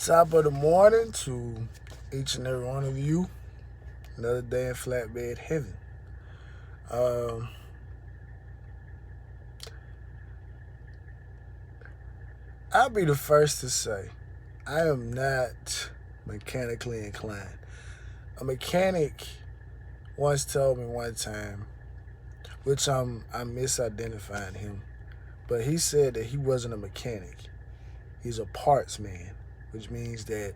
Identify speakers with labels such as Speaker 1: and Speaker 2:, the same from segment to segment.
Speaker 1: Top of the morning to each and every one of you. Another day in Flatbed heaven. Um, I'll be the first to say I am not mechanically inclined. A mechanic once told me one time, which I'm misidentifying him, but he said that he wasn't a mechanic. He's a parts man, which means that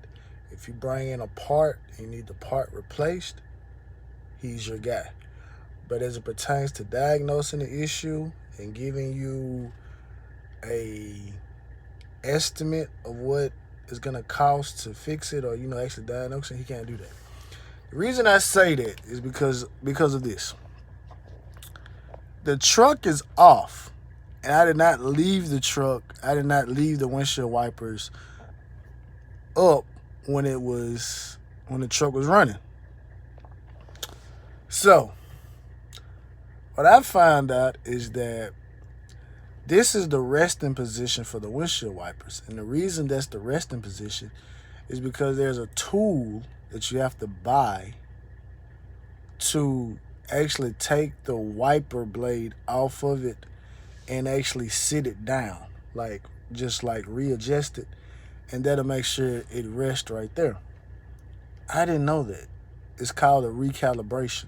Speaker 1: if you bring in a part and you need the part replaced, he's your guy. But as it pertains to diagnosing the issue and giving you a estimate of what it's gonna cost to fix it, or actually diagnose it, he can't do that. The reason I say that is because of this. The truck is off, and I did not leave the truck. I did not leave the windshield wipers up when the truck was running. So what I found out is that this is the resting position for the windshield wipers. And the reason that's the resting position is because there's a tool that you have to buy to actually take the wiper blade off of it and actually sit it down, just readjust it, and that'll make sure it rests right there. I didn't know that. It's called a recalibration.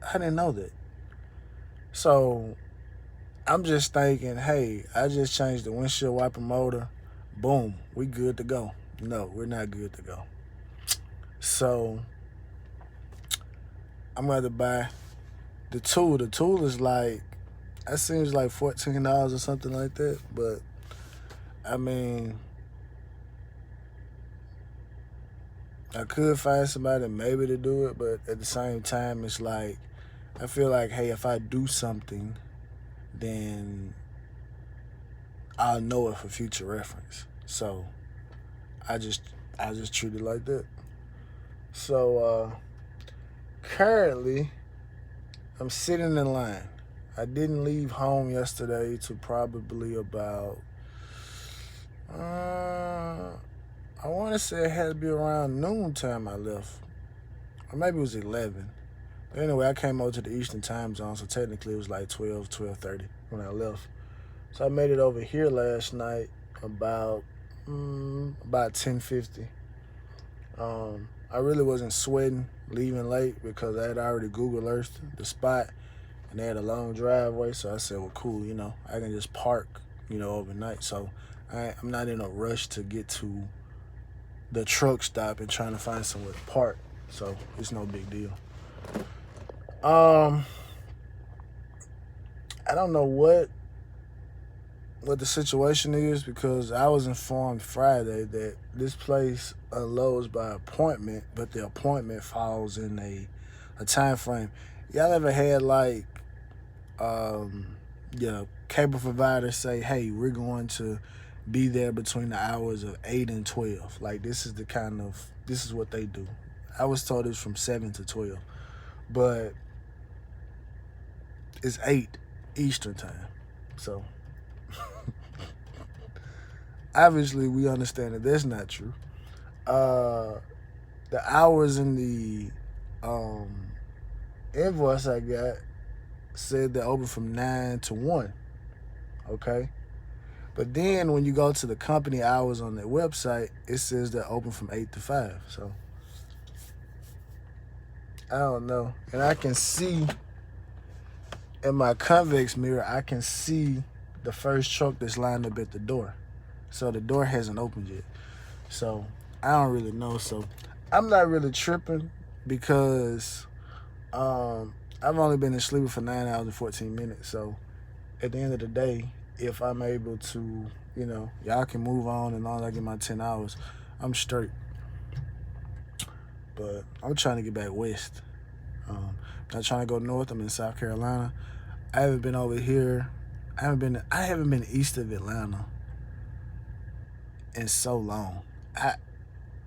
Speaker 1: I didn't know that. So I'm just thinking, hey, I just changed the windshield wiper motor. Boom, we good to go. No, we're not good to go. So I'm going to buy the tool. The tool is that seems like $14 or something like that. But, I mean, I could find somebody maybe to do it. But at the same time, it's like, I feel like, hey, if I do something, then I'll know it for future reference. So I just treat it like that. So currently I'm sitting in line. I didn't leave home yesterday till probably about I want to say it had to be around noontime I left, or maybe it was 11. But anyway, I came over to the Eastern time zone, so technically it was like 12:30 when I left. So I made it over here last night about 10:50. I really wasn't sweating leaving late because I had already Google Earthed the spot, and they had a long driveway. So I said, well, cool, I can just park, overnight. So I'm not in a rush to get to the truck stop and trying to find somewhere to park. So it's no big deal. I don't know what the situation is, because I was informed Friday that this place unloads by appointment, but the appointment falls in a time frame. Y'all ever had cable providers say, hey, we're going to be there between the hours of 8 and 12. This is what they do. I was told it's from 7 to 12, but it's 8 Eastern time. So obviously we understand that that's not true. The hours in the invoice I got said they're open from 9 to 1. Okay? But then when you go to the company hours on their website, it says they're open from 8 to 5. So I don't know. And I can see in my convex mirror, I can see the first truck that's lined up at the door. So the door hasn't opened yet. So I don't really know. So I'm not really tripping, because I've only been in sleep for 9 hours and 14 minutes. So at the end of the day, if I'm able to, y'all can move on, and as long as I get my 10 hours, I'm straight. But I'm trying to get back west. Not trying to go north. I'm in South Carolina. I haven't been over here. I haven't been east of Atlanta in so long. I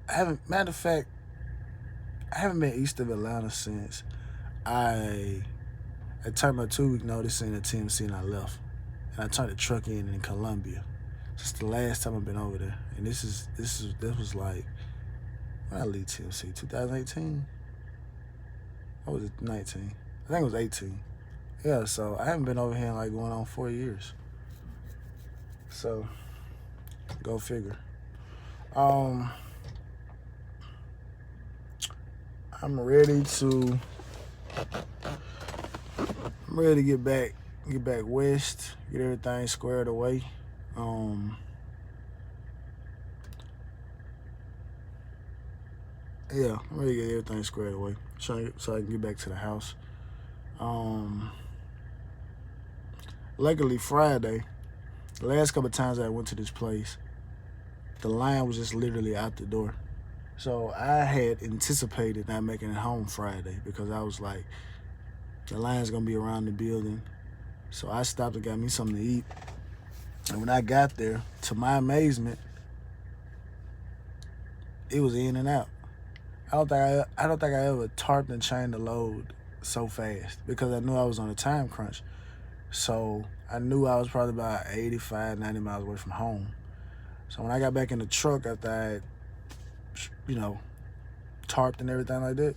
Speaker 1: haven't. Matter of fact, I haven't been east of Atlanta since I turned my 2-week notice in at TMC and I left. And I turned the truck in Columbia. since the last time I've been over there. And this was like when I leave TMC, 2018. I was 19. I think it was 18. Yeah, so I haven't been over here in like going on 4 years. So go figure. I'm ready to get back west, get everything squared away. Yeah, I'm ready to get everything squared away so I can get back to the house. Luckily Friday, the last couple of times I went to this place, the line was just literally out the door. So I had anticipated not making it home Friday because I was like, the line's gonna be around the building. So I stopped and got me something to eat. And when I got there, to my amazement, it was in and out. I don't think I ever tarped and chained a load so fast because I knew I was on a time crunch. So I knew I was probably about 85, 90 miles away from home. So when I got back in the truck after I had, tarped and everything like that,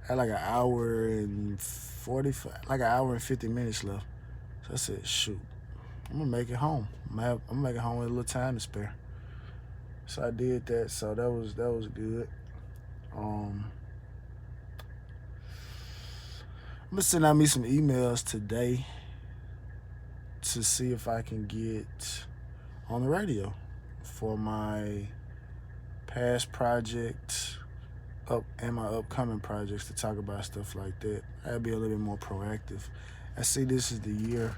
Speaker 1: I had like an hour and 50 minutes left. So I said, shoot, I'm gonna make it home. I'm gonna make it home with a little time to spare. So I did that. So that was good. I'm gonna send out me some emails today to see if I can get on the radio for my past project and my upcoming projects to talk about stuff like that. I'll be a little bit more proactive. I see this is the year.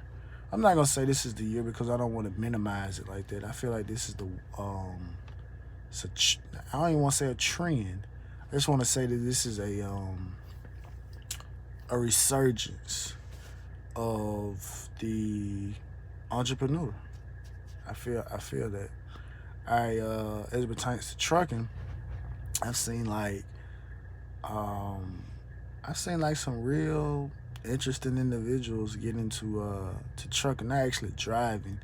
Speaker 1: I'm not gonna say this is the year because I don't want to minimize it like that. I feel like this is the I don't even want to say a trend. I just want to say that this is a resurgence of the entrepreneur. I feel that. As it pertains to trucking, I've seen some real interesting individuals get into to trucking, not actually driving,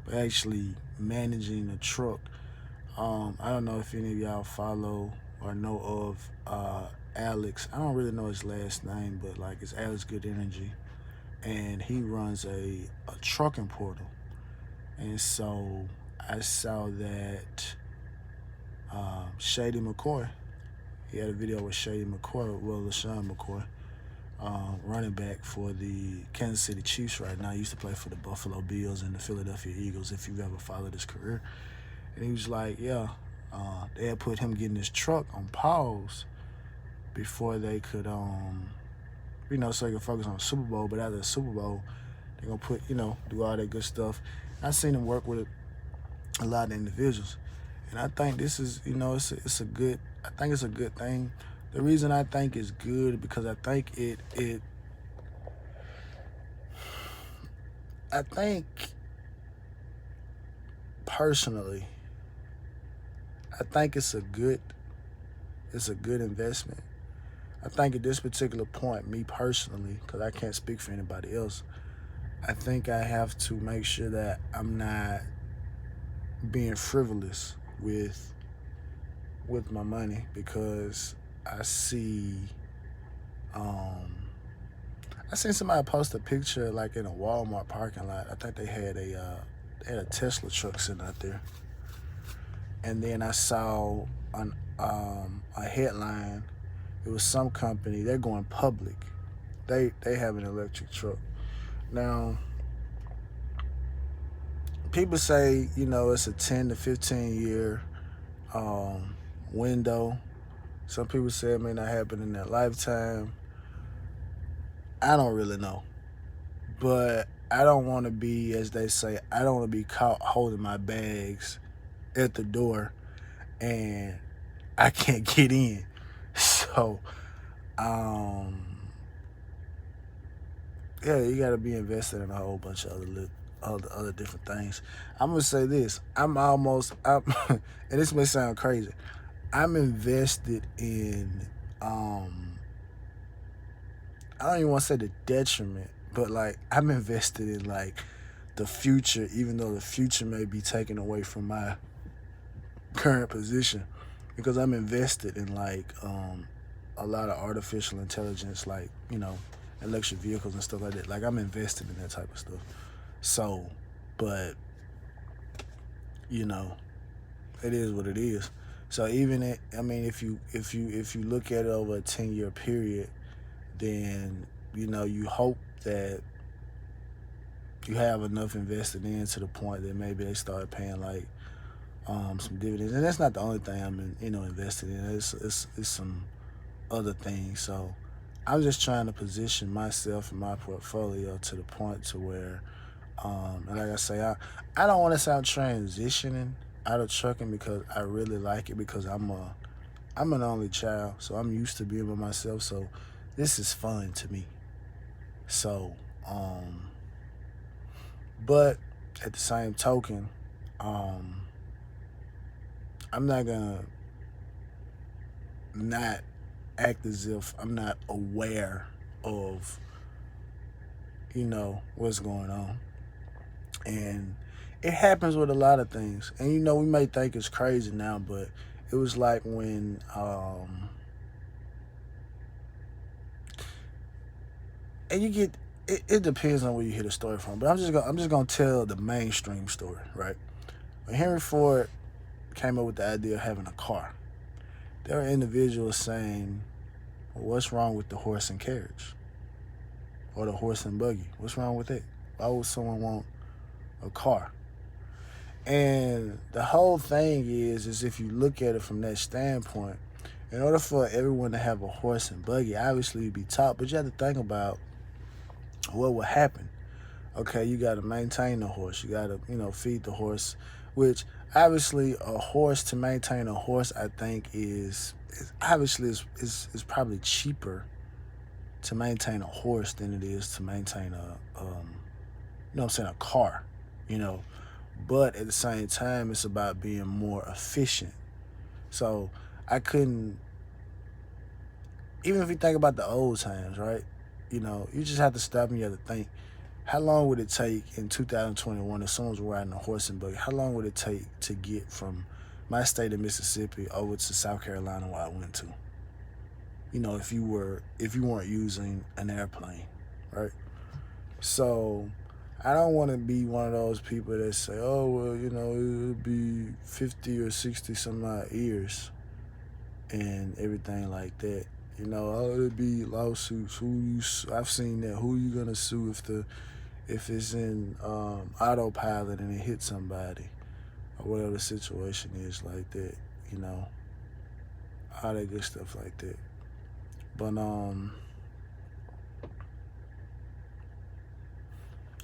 Speaker 1: but actually managing a truck. I don't know if any of y'all follow or know of Alex. I don't really know his last name, but like it's Alex Good Energy, and he runs a trucking portal. And so I saw that Shady McCoy, he had a video with Shady McCoy, LaShawn McCoy, running back for the Kansas City Chiefs right now. He used to play for the Buffalo Bills and the Philadelphia Eagles, if you've ever followed his career. And he was like, yeah, they had put him getting his truck on pause before they could, so they could focus on the Super Bowl. But after the Super Bowl, they're going to put, do all that good stuff. I've seen him work with a lot of individuals. And I think this is, it's a good thing. The reason I think it's good because I think personally, I think it's a good investment. I think at this particular point, me personally, because I can't speak for anybody else, I think I have to make sure that I'm not being frivolous with my money because I see I seen somebody post a picture like in a Walmart parking lot. I think they had a Tesla truck sitting out there. And then I saw a headline. It was some company, they're going public. They have an electric truck. Now, people say, it's a 10 to 15 year window. Some people say it may not happen in their lifetime. I don't really know. But I don't want to be, as they say, I don't want to be caught holding my bags at the door and I can't get in. So, yeah, you got to be invested in a whole bunch of other different things. I'm going to say this. and this may sound crazy, I'm invested in, I don't even want to say the detriment, but like I'm invested in like the future, even though the future may be taken away from my current position, because I'm invested in like a lot of artificial intelligence, like, you know, electric vehicles and stuff like that. Like, I'm invested in that type of stuff. So, but you know, it is what it is. So even I mean, if you look at it over a 10-year period, then you know you hope that you have enough invested in to the point that maybe they start paying like some dividends. And that's not the only thing I'm invested in. It's some other things. So I'm just trying to position myself and my portfolio to the point to where, and like I say, I don't want to say I'm transitioning out of trucking because I really like it, because I'm an only child, so I'm used to being by myself. So this is fun to me. So, but at the same token, I'm not gonna not act as if I'm not aware of, you know, what's going on. And it happens with a lot of things. And you know, we may think it's crazy now, but it was like when and you get it depends on where you hear the story from. But I'm just gonna tell the mainstream story, right? When Henry Ford came up with the idea of having a car, there were individuals saying, well, what's wrong with the horse and carriage? Or the horse and buggy? What's wrong with it? Why would someone want a car? And the whole thing is if you look at it from that standpoint, in order for everyone to have a horse and buggy, obviously you'd be taught, but you have to think about what would happen. Okay, you got to maintain the horse. You got to, you know, feed the horse, which obviously a horse, to maintain a horse, I think is probably cheaper to maintain a horse than it is to maintain a car, you know. But at the same time, it's about being more efficient. So I couldn't, even if you think about the old times, right? You know, you just have to stop and you have to think, how long would it take in 2021 if someone's riding a horse and buggy? How long would it take to get from my state of Mississippi over to South Carolina, where I went to? You know, if you weren't using an airplane, right? So I don't want to be one of those people that say, oh, well, you know, it'll be 50 or 60 some odd years and everything like that. You know, oh, it'll be lawsuits. I've seen that. Who are you gonna sue if it's in autopilot and it hits somebody, or whatever the situation is like that? You know, all that good stuff like that. But I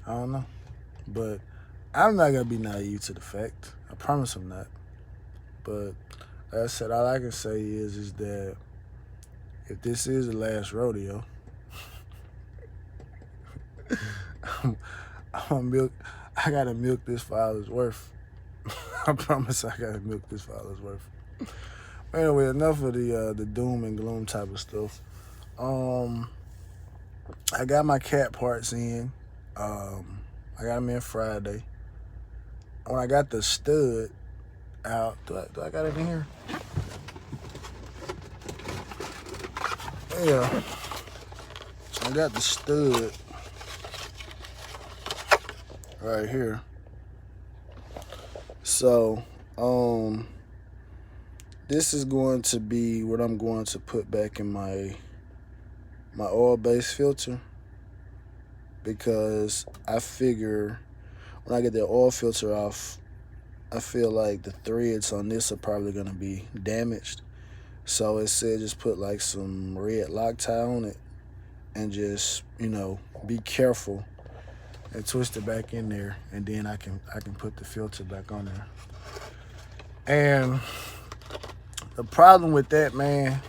Speaker 1: don't know. But I'm not gonna be naive to the fact. I promise I'm not. But like I said, all I can say is that if this is the last rodeo, I'm gonna milk. I gotta milk this for all it's worth. I promise I gotta milk this for all it's worth. But anyway, enough of the doom and gloom type of stuff. I got my cat parts in. I got them in Friday. When I got the stud out, do I got it in here? Yeah. I got the stud right here. So, this is going to be what I'm going to put back in my oil-based filter, because I figure when I get the oil filter off, I feel like the threads on this are probably going to be damaged. So it said just put like some red Loctite on it and just, you know, be careful and twist it back in there, and then I can put the filter back on there. And the problem with that, man,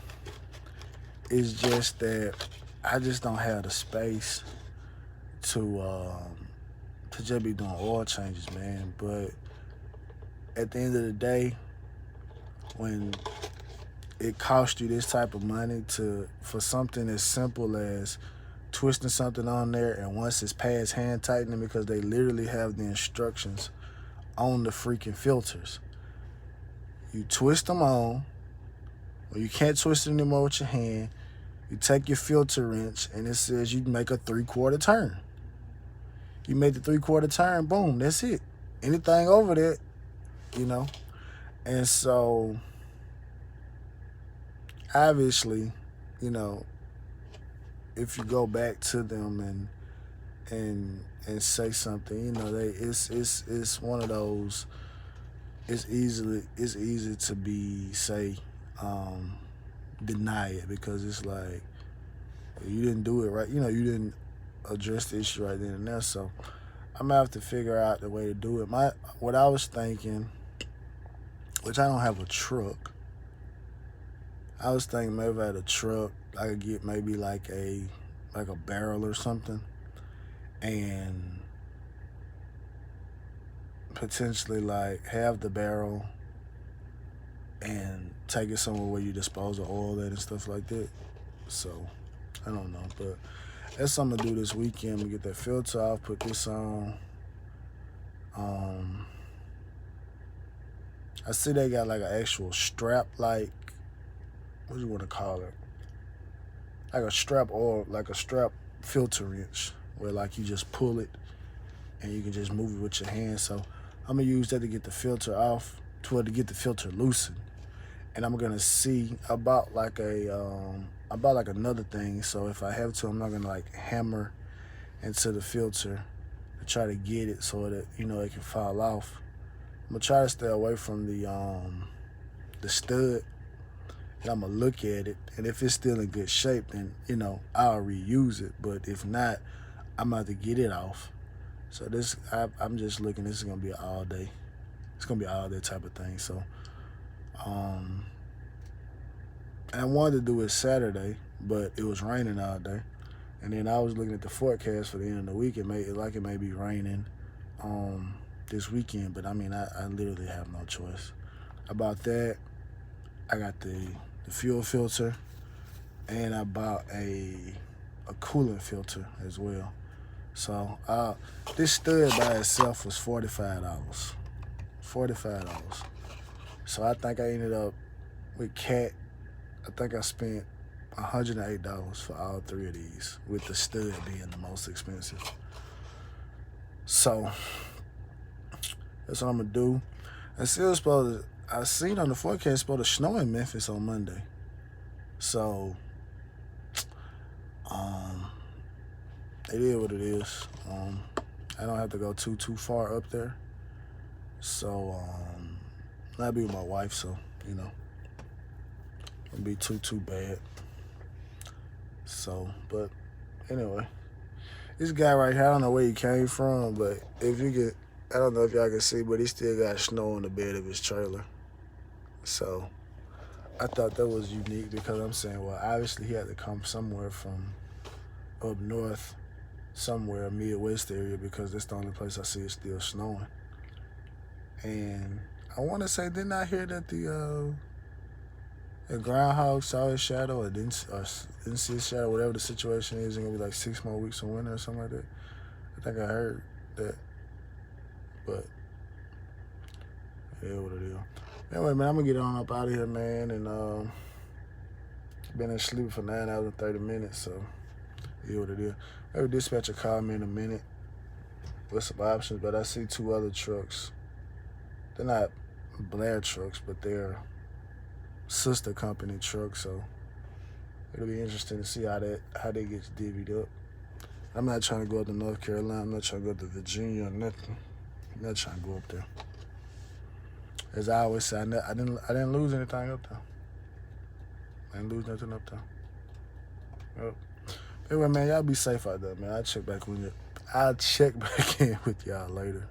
Speaker 1: is just that I just don't have the space to just be doing oil changes, man. But at the end of the day, when it costs you this type of money for something as simple as twisting something on there, and once it's past hand tightening, because they literally have the instructions on the freaking filters. You twist them on, or you can't twist it anymore with your hand. You take your filter wrench, and it says you make a 3/4 turn. You make the 3/4 turn, boom, that's it. Anything over that, you know. And so, obviously, you know, if you go back to them and say something, you know, it's one of those. It's easy to be deny it, because it's like, you didn't do it right. You know, you didn't address the issue right then and there. So I'm gonna have to figure out the way to do it. What I was thinking, which I don't have a truck. I was thinking maybe if I had a truck, I could get maybe like a barrel or something, and potentially like have the barrel and take it somewhere where you dispose of oil at and stuff like that. So I don't know, but that's something to do this weekend. We get that filter off, put this on. I see they got like an actual strap, like, what do you want to call it? Like a strap, or like a strap filter wrench, where like you just pull it and you can just move it with your hand. So I'm gonna use that to get the filter off, to get the filter loosened. And I'm gonna see about like another thing. So if I have to, I'm not gonna like hammer into the filter to try to get it so that, you know, it can fall off. I'm gonna try to stay away from the stud, and I'm gonna look at it, and if it's still in good shape, then, you know, I'll reuse it. But if not, I'm about to get it off. So I'm just looking. This is gonna be an all day. It's gonna be an all day type of thing. So, and I wanted to do it Saturday, but it was raining all day. And then I was looking at the forecast for the end of the week. It may be raining this weekend, but I mean, I literally have no choice about that. I got the fuel filter, and I bought a coolant filter as well. So this stud by itself was $45. $45. So I think I ended up with Cat. I think I spent $108 for all three of these, with the stud being the most expensive. So that's what I'm gonna do. I seen on the forecast it's supposed to snow in Memphis on Monday. So it is what it is. I don't have to go too far up there. So I'll be with my wife, so, you know, it won't be too bad. So, but anyway, this guy right here, I don't know where he came from, but if you get, I don't know if y'all can see, but he still got snow on the bed of his trailer. So I thought that was unique, because I'm saying, well, obviously he had to come somewhere from up north, somewhere Midwest area, because that's the only place I see it still snowing. And I want to say, didn't I hear that the groundhog saw his shadow, or didn't see his shadow, whatever the situation is, it's gonna be like 6 more weeks of winter or something like that. I think I heard that. But yeah, what it is. Anyway, man, I'm gonna get on up out of here, man, and been asleep for 9 hours and 30 minutes, so yeah, what it is. Maybe dispatcher call me in a minute with some options, but I see 2 other trucks. They're not Blair trucks, but they're sister company trucks, so it'll be interesting to see how they get divvied up. I'm not trying to go up to North Carolina. I'm not trying to go up to Virginia or nothing. I'm not trying to go up there. As I always say, I didn't lose anything up there. I didn't lose nothing up there. Yep. Anyway, man, y'all be safe out there, man. I'll check back in with y'all later.